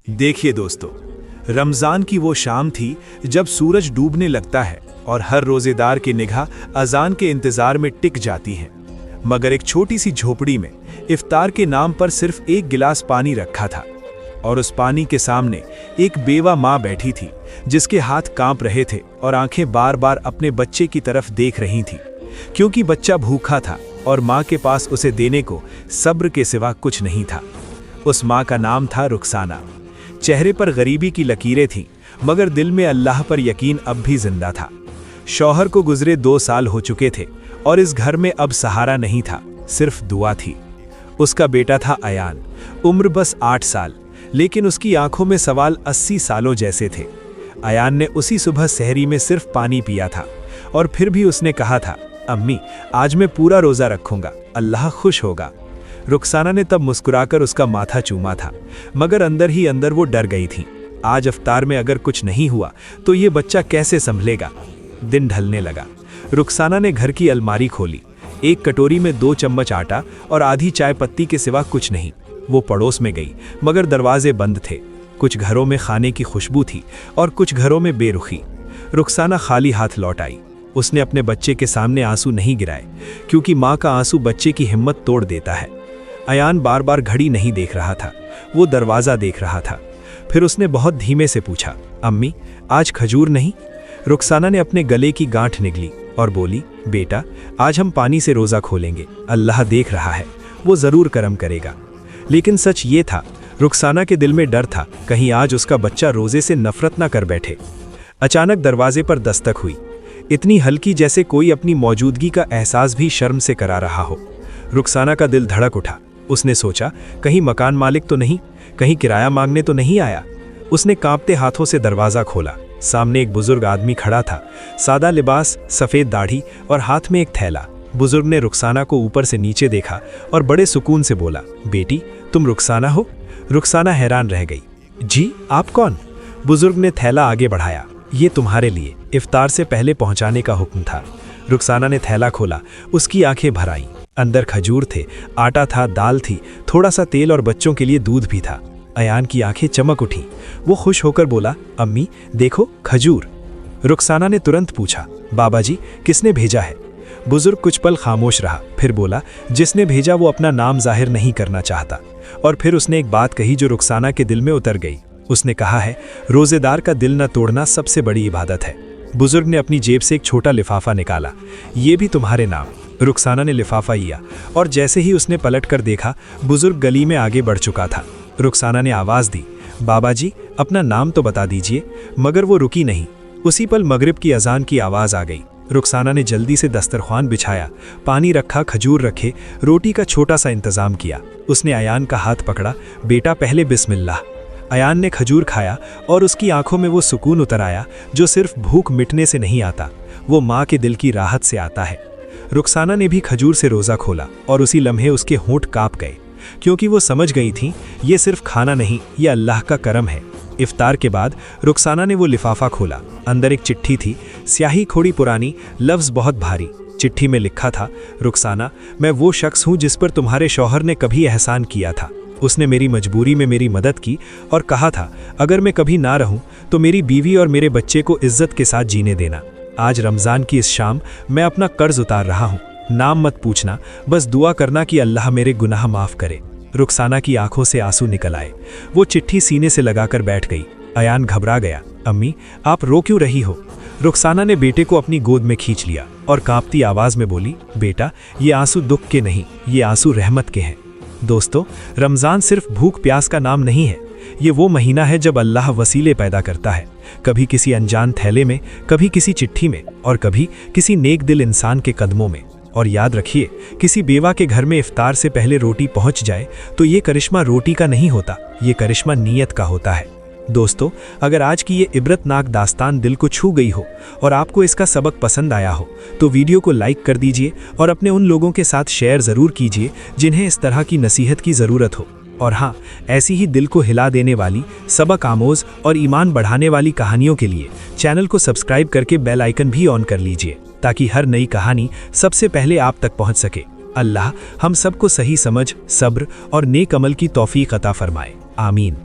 देखिए दोस्तों, रमज़ान की वो शाम थी जब सूरज डूबने लगता है और हर रोज़ेदार की निगाह अजान के इंतज़ार में टिक जाती है। मगर एक छोटी सी झोपड़ी में इफ्तार के नाम पर सिर्फ एक गिलास पानी रखा था और उस पानी के सामने एक बेवा माँ बैठी थी जिसके हाथ कांप रहे थे और आंखें बार बार अपने बच्चे की तरफ देख रही थी, क्योंकि बच्चा भूखा था और माँ के पास उसे देने को सब्र के सिवा कुछ नहीं था। उस माँ का नाम था रुखसाना। चेहरे पर गरीबी की लकीरें थीं, मगर दिल में अल्लाह पर यकीन अब भी जिंदा था। शौहर को गुजरे 2 साल हो चुके थे और इस घर में अब सहारा नहीं था, सिर्फ दुआ थी। उसका बेटा था अयान, उम्र बस 8 साल, लेकिन उसकी आंखों में सवाल 80 सालों जैसे थे। अयान ने उसी सुबह सहरी में सिर्फ पानी पिया था और फिर भी उसने कहा था, अम्मी आज मैं पूरा रोज़ा रखूंगा, अल्लाह खुश होगा। रुखसाना ने तब मुस्कुराकर उसका माथा चूमा था, मगर अंदर ही अंदर वो डर गई थी। आज इफ्तार में अगर कुछ नहीं हुआ तो ये बच्चा कैसे संभलेगा। दिन ढलने लगा। रुखसाना ने घर की अलमारी खोली। एक कटोरी में 2 चम्मच आटा और आधी चाय पत्ती के सिवा कुछ नहीं। वो पड़ोस में गई, मगर दरवाजे बंद थे। कुछ घरों में खाने की खुशबू थी और कुछ घरों में बेरुखी। रुखसाना खाली हाथ लौट आई। उसने अपने बच्चे के सामने आंसू नहीं गिराए, क्योंकि माँ का आंसू बच्चे की हिम्मत तोड़ देता है। अयान बार बार घड़ी नहीं देख रहा था, वो दरवाज़ा देख रहा था। फिर उसने बहुत धीमे से पूछा, अम्मी आज खजूर नहीं? रुखसाना ने अपने गले की गांठ निगली और बोली, बेटा आज हम पानी से रोज़ा खोलेंगे, अल्लाह देख रहा है, वो ज़रूर करम करेगा। लेकिन सच ये था, रुखसाना के दिल में डर था, कहीं आज उसका बच्चा रोज़े से नफरत ना कर बैठे। अचानक दरवाजे पर दस्तक हुई, इतनी हल्की जैसे कोई अपनी मौजूदगी का एहसास भी शर्म से करा रहा हो। रुखसाना का दिल धड़क उठा। उसने सोचा, कहीं मकान मालिक तो नहीं, कहीं किराया मांगने तो नहीं आया। उसने कांपते हाथों से दरवाज़ा खोला। सामने एक बुजुर्ग आदमी खड़ा था, सादा लिबास, सफ़ेद दाढ़ी और हाथ में एक थैला। बुजुर्ग ने रुखसाना को ऊपर से नीचे देखा और बड़े सुकून से बोला, बेटी तुम रुखसाना हो? रुखसाना हैरान रह गई। जी आप कौन? बुजुर्ग ने थैला आगे बढ़ाया। ये तुम्हारे लिए इफ्तार से पहले पहुंचाने का हुक्म था। रुखसाना ने थैला खोला। उसकी आंखें भर आईं। अंदर खजूर थे, आटा था, दाल थी, थोड़ा सा तेल और बच्चों के लिए दूध भी था। अयान की आंखें चमक उठी। वो खुश होकर बोला, अम्मी देखो खजूर। रुखसाना ने तुरंत पूछा, बाबा जी किसने भेजा है? बुजुर्ग कुछ पल खामोश रहा, फिर बोला, जिसने भेजा वो अपना नाम जाहिर नहीं करना चाहता। और फिर उसने एक बात कही जो रुखसाना के दिल में उतर गई। उसने कहा है, रोज़ेदार का दिल न तोड़ना सबसे बड़ी इबादत है। बुजुर्ग ने अपनी जेब से एक छोटा लिफाफा निकाला। ये भी तुम्हारे नाम। रुखसाना ने लिफाफा लिया और जैसे ही उसने पलट कर देखा, बुजुर्ग गली में आगे बढ़ चुका था। रुखसाना ने आवाज़ दी, बाबा जी अपना नाम तो बता दीजिए। मगर वो रुकी नहीं। उसी पल मगरिब की अजान की आवाज़ आ गई। रुखसाना ने जल्दी से दस्तरख्वान बिछाया, पानी रखा, खजूर रखे, रोटी का छोटा सा इंतज़ाम किया। उसने अयान का हाथ पकड़ा, बेटा पहले बिस्मिल्लाह। अयान ने खजूर खाया और उसकी आंखों में वो सुकून उतर आया जो सिर्फ भूख मिटने से नहीं आता, वो माँ के दिल की राहत से आता है। रुखसाना ने भी खजूर से रोज़ा खोला और उसी लम्हे उसके होंठ कांप गए, क्योंकि वो समझ गई थी ये सिर्फ खाना नहीं, ये अल्लाह का करम है। इफ्तार के बाद रुखसाना ने वो लिफाफा खोला। अंदर एक चिट्ठी थी, स्याही थोड़ी पुरानी, लफ्ज़ बहुत भारी। चिट्ठी में लिखा था, रुखसाना मैं वो शख्स हूँ जिस पर तुम्हारे शौहर ने कभी एहसान किया था। उसने मेरी मजबूरी में मेरी मदद की और कहा था, अगर मैं कभी ना रहूं तो मेरी बीवी और मेरे बच्चे को इज्जत के साथ जीने देना। आज रमज़ान की इस शाम मैं अपना कर्ज उतार रहा हूं। नाम मत पूछना, बस दुआ करना कि अल्लाह मेरे गुनाह माफ़ करे। रुखसाना की आंखों से आंसू निकल आए। वो चिट्ठी सीने से लगाकर बैठ गई। अयान घबरा गया, अम्मी आप रो क्यों रही हो? रुखसाना ने बेटे को अपनी गोद में खींच लिया और कांपती आवाज़ में बोली, बेटा ये आंसू दुख के नहीं, ये आंसू रहमत के हैं। दोस्तों, रमज़ान सिर्फ भूख प्यास का नाम नहीं है, ये वो महीना है जब अल्लाह वसीले पैदा करता है, कभी किसी अनजान थैले में, कभी किसी चिट्ठी में और कभी किसी नेक दिल इंसान के कदमों में। और याद रखिए, किसी बेवा के घर में इफ्तार से पहले रोटी पहुंच जाए तो ये करिश्मा रोटी का नहीं होता, ये करिश्मा नीयत का होता है। दोस्तों, अगर आज की ये इबरतनाक दास्तान दिल को छू गई हो और आपको इसका सबक पसंद आया हो तो वीडियो को लाइक कर दीजिए और अपने उन लोगों के साथ शेयर ज़रूर कीजिए जिन्हें इस तरह की नसीहत की ज़रूरत हो। और हाँ, ऐसी ही दिल को हिला देने वाली, सबक आमोज़ और ईमान बढ़ाने वाली कहानियों के लिए चैनल को सब्सक्राइब करके बेल आइकन भी ऑन कर लीजिए, ताकि हर नई कहानी सबसे पहले आप तक पहुँच सके। अल्लाह हम सबको सही समझ, सब्र और नेक अमल की तौफीक अता फरमाए। आमीन।